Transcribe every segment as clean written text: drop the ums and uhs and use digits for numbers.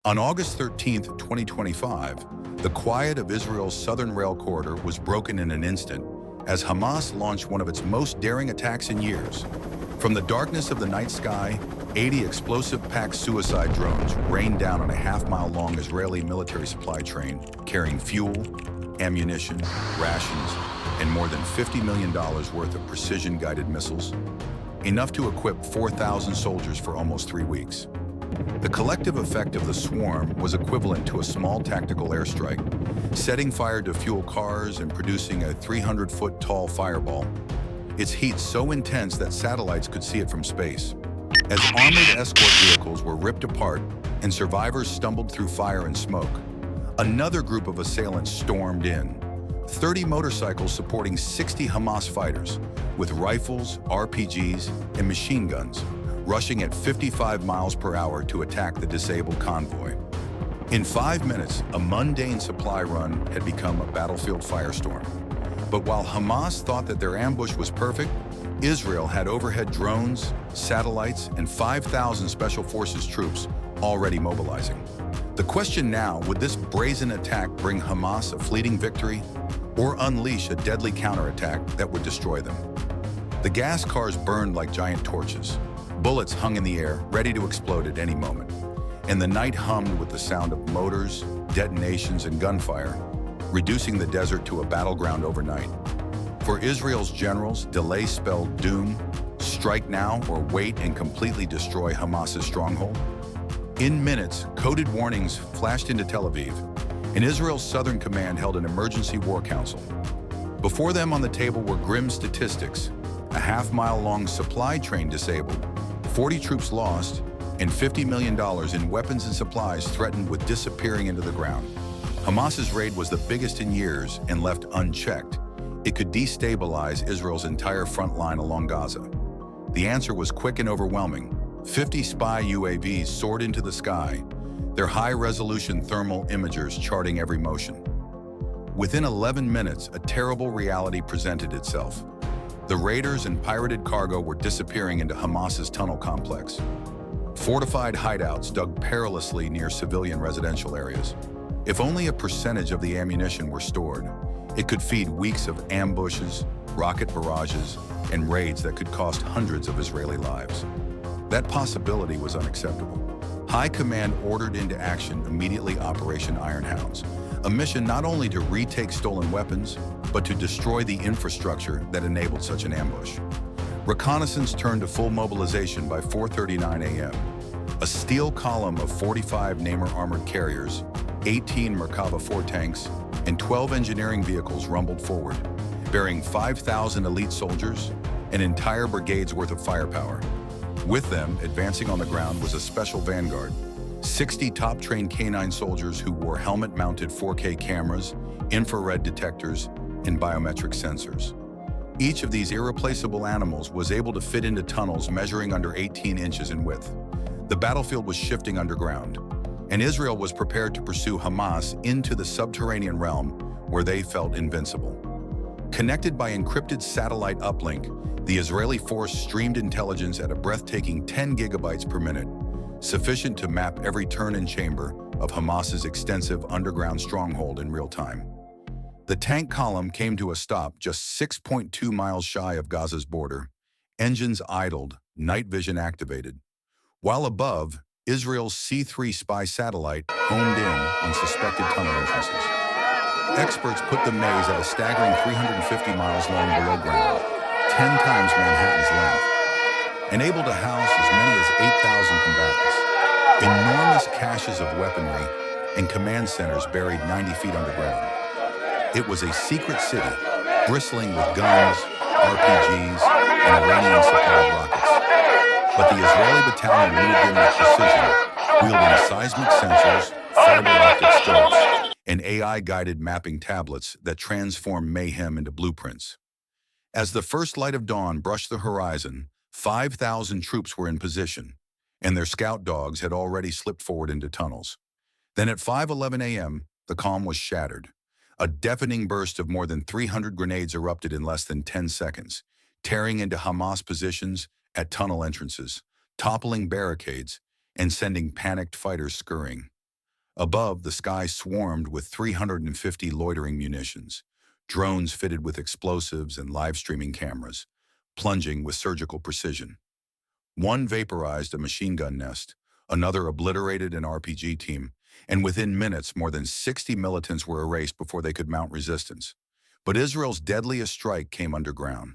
On August 13th, 2025, the quiet of Israel's southern rail corridor was broken in an instant as Hamas launched one of its most daring attacks in years. From the darkness of the night sky, 80 explosive-packed suicide drones rained down on a half-mile-long Israeli military supply train carrying fuel, ammunition, rations, and more than $50 million worth of precision-guided missiles, enough to equip 4,000 soldiers for almost 3 weeks. The collective effect of the swarm was equivalent to a small tactical airstrike, setting fire to fuel cars and producing a 300-foot tall fireball, its heat so intense that satellites could see it from space. As armored escort vehicles were ripped apart and survivors stumbled through fire and smoke, another group of assailants stormed in. 30 motorcycles supporting 60 Hamas fighters, with rifles, RPGs, and machine guns, rushing at 55 miles per hour to attack the disabled convoy. In 5 minutes, a mundane supply run had become a battlefield firestorm. But while Hamas thought that their ambush was perfect, Israel had overhead drones, satellites, and 5,000 Special Forces troops already mobilizing. The question now, would this brazen attack bring Hamas a fleeting victory or unleash a deadly counterattack that would destroy them? The gas cars burned like giant torches. Bullets hung in the air, ready to explode at any moment. And the night hummed with the sound of motors, detonations, and gunfire, reducing the desert to a battleground overnight. For Israel's generals, delay spelled doom: strike now or wait and completely destroy Hamas's stronghold. In minutes, coded warnings flashed into Tel Aviv, and Israel's Southern Command held an emergency war council. Before them on the table were grim statistics: a half-mile-long supply train disabled, 40 troops lost, and $50 million in weapons and supplies threatened with disappearing into the ground. Hamas's raid was the biggest in years, and left unchecked, it could destabilize Israel's entire front line along Gaza. The answer was quick and overwhelming. 50 spy UAVs soared into the sky, their high-resolution thermal imagers charting every motion. Within 11 minutes, a terrible reality presented itself. The raiders and pirated cargo were disappearing into Hamas's tunnel complex. Fortified hideouts dug perilously near civilian residential areas. If only a percentage of the ammunition were stored, it could feed weeks of ambushes, rocket barrages, and raids that could cost hundreds of Israeli lives. That possibility was unacceptable. High Command ordered into action immediately Operation Iron Hounds, a mission not only to retake stolen weapons, but to destroy the infrastructure that enabled such an ambush. Reconnaissance turned to full mobilization by 4:39 a.m. A steel column of 45 Namer armored carriers, 18 Merkava 4 tanks, and 12 engineering vehicles rumbled forward, bearing 5,000 elite soldiers, an entire brigade's worth of firepower. With them, advancing on the ground, was a special vanguard, 60 top-trained canine soldiers who wore helmet-mounted 4K cameras, infrared detectors, and biometric sensors. Each of these irreplaceable animals was able to fit into tunnels measuring under 18 inches in width. The battlefield was shifting underground, and Israel was prepared to pursue Hamas into the subterranean realm where they felt invincible. Connected by encrypted satellite uplink, the Israeli force streamed intelligence at a breathtaking 10 gigabytes per minute, sufficient to map every turn and chamber of Hamas's extensive underground stronghold in real time. The tank column came to a stop just 6.2 miles shy of Gaza's border, engines idled, night vision activated. While above, Israel's C-3 spy satellite homed in on suspected tunnel entrances. Experts put the maze at a staggering 350 miles long below ground, 10 times Manhattan's length, and able to house as many as 8,000 combatants. Enormous caches of weaponry and command centers buried 90 feet underground. It was a secret city, bristling with guns, RPGs, and Iranian-supplied rockets. But the Israeli battalion moved in with precision, wielding seismic sensors, fiber optic strobes, and AI-guided mapping tablets that transform mayhem into blueprints. As the first light of dawn brushed the horizon, 5,000 troops were in position, and their scout dogs had already slipped forward into tunnels. Then at 5:11 a.m., the calm was shattered. A deafening burst of more than 300 grenades erupted in less than 10 seconds, tearing into Hamas positions at tunnel entrances, toppling barricades, and sending panicked fighters scurrying. Above, the sky swarmed with 350 loitering munitions, drones fitted with explosives and live-streaming cameras, plunging with surgical precision. One vaporized a machine gun nest, another obliterated an RPG team, and within minutes, more than 60 militants were erased before they could mount resistance. But Israel's deadliest strike came underground.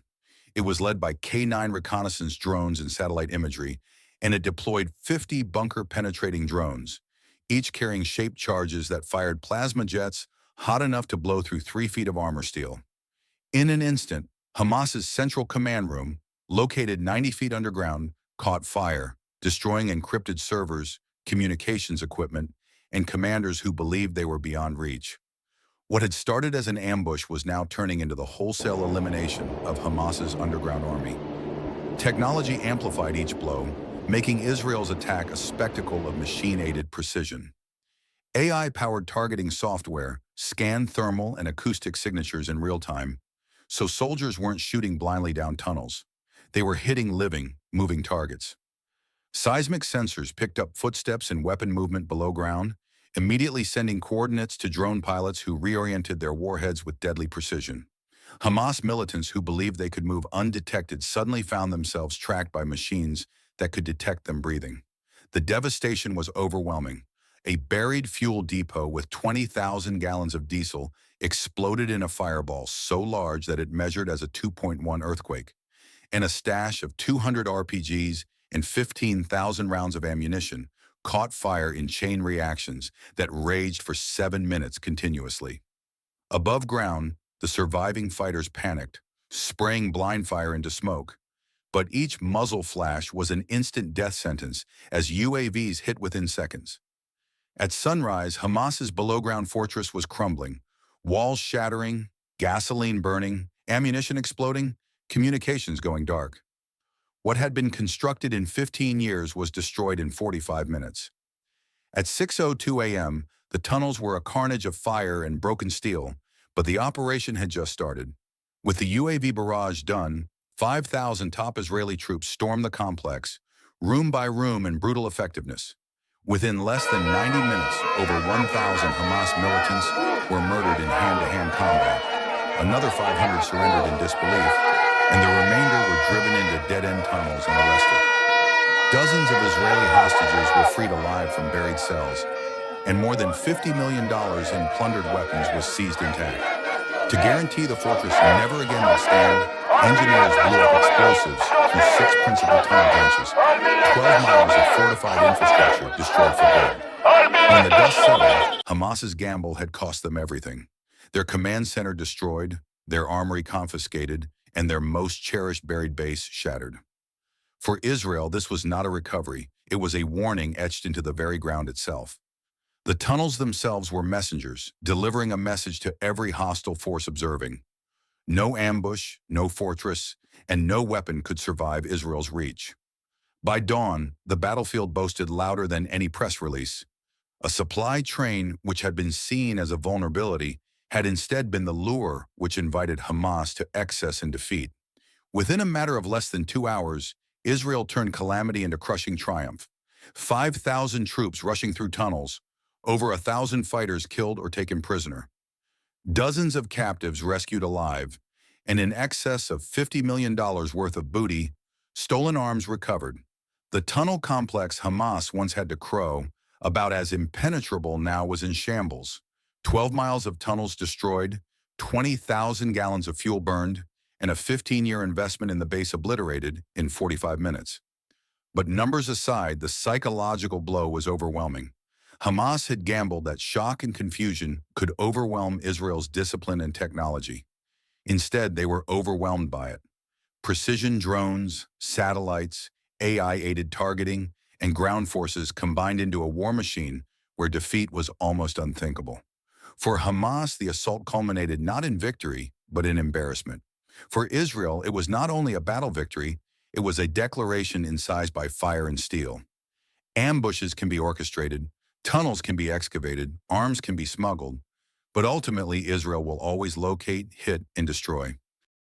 It was led by K-9 reconnaissance drones and satellite imagery, and it deployed 50 bunker-penetrating drones, each carrying shaped charges that fired plasma jets hot enough to blow through 3 feet of armor steel. In an instant, Hamas's central command room, located 90 feet underground, caught fire, destroying encrypted servers, communications equipment, and commanders who believed they were beyond reach. What had started as an ambush was now turning into the wholesale elimination of Hamas's underground army. Technology amplified each blow, making Israel's attack a spectacle of machine-aided precision. AI-powered targeting software scanned thermal and acoustic signatures in real time, so soldiers weren't shooting blindly down tunnels. They were hitting living, moving targets. Seismic sensors picked up footsteps and weapon movement below ground, immediately sending coordinates to drone pilots who reoriented their warheads with deadly precision. Hamas militants who believed they could move undetected suddenly found themselves tracked by machines that could detect them breathing. The devastation was overwhelming. A buried fuel depot with 20,000 gallons of diesel exploded in a fireball so large that it measured as a 2.1 earthquake, and a stash of 200 RPGs and 15,000 rounds of ammunition caught fire in chain reactions that raged for 7 minutes continuously. Above ground, the surviving fighters panicked, spraying blind fire into smoke. But each muzzle flash was an instant death sentence as UAVs hit within seconds. At sunrise, Hamas's below-ground fortress was crumbling, walls shattering, gasoline burning, ammunition exploding, communications going dark. What had been constructed in 15 years was destroyed in 45 minutes. At 6:02 a.m., the tunnels were a carnage of fire and broken steel, but the operation had just started. With the UAV barrage done, 5,000 top Israeli troops stormed the complex, room by room in brutal effectiveness. Within less than 90 minutes, over 1,000 Hamas militants were murdered in hand-to-hand combat. Another 500 surrendered in disbelief, and the remainder were driven into dead-end tunnels and arrested. Dozens of Israeli hostages were freed alive from buried cells, and more than $50 million in plundered weapons was seized intact. To guarantee the fortress never again would stand, engineers blew up explosives through 6 principal tunnel branches, 12 miles of fortified infrastructure destroyed for good. When the dust settled, Hamas's gamble had cost them everything. Their command center destroyed, their armory confiscated, and their most cherished buried base shattered. For Israel, this was not a recovery. It was a warning etched into the very ground itself. The tunnels themselves were messengers, delivering a message to every hostile force observing. No ambush, no fortress, and no weapon could survive Israel's reach. By dawn, the battlefield boasted louder than any press release. A supply train, which had been seen as a vulnerability, had instead been the lure which invited Hamas to excess and defeat. Within a matter of less than 2 hours, Israel turned calamity into crushing triumph. 5,000 troops rushing through tunnels, over 1,000 fighters killed or taken prisoner, dozens of captives rescued alive, and in excess of $50 million worth of booty, stolen arms recovered. The tunnel complex Hamas once had to crow about as impenetrable now was in shambles. 12 miles of tunnels destroyed, 20,000 gallons of fuel burned, and a 15-year investment in the base obliterated in 45 minutes. But numbers aside, the psychological blow was overwhelming. Hamas had gambled that shock and confusion could overwhelm Israel's discipline and technology. Instead, they were overwhelmed by it. Precision drones, satellites, AI-aided targeting, and ground forces combined into a war machine where defeat was almost unthinkable. For Hamas, the assault culminated not in victory, but in embarrassment. For Israel, it was not only a battle victory, it was a declaration incised by fire and steel. Ambushes can be orchestrated, tunnels can be excavated, arms can be smuggled, but ultimately Israel will always locate, hit, and destroy.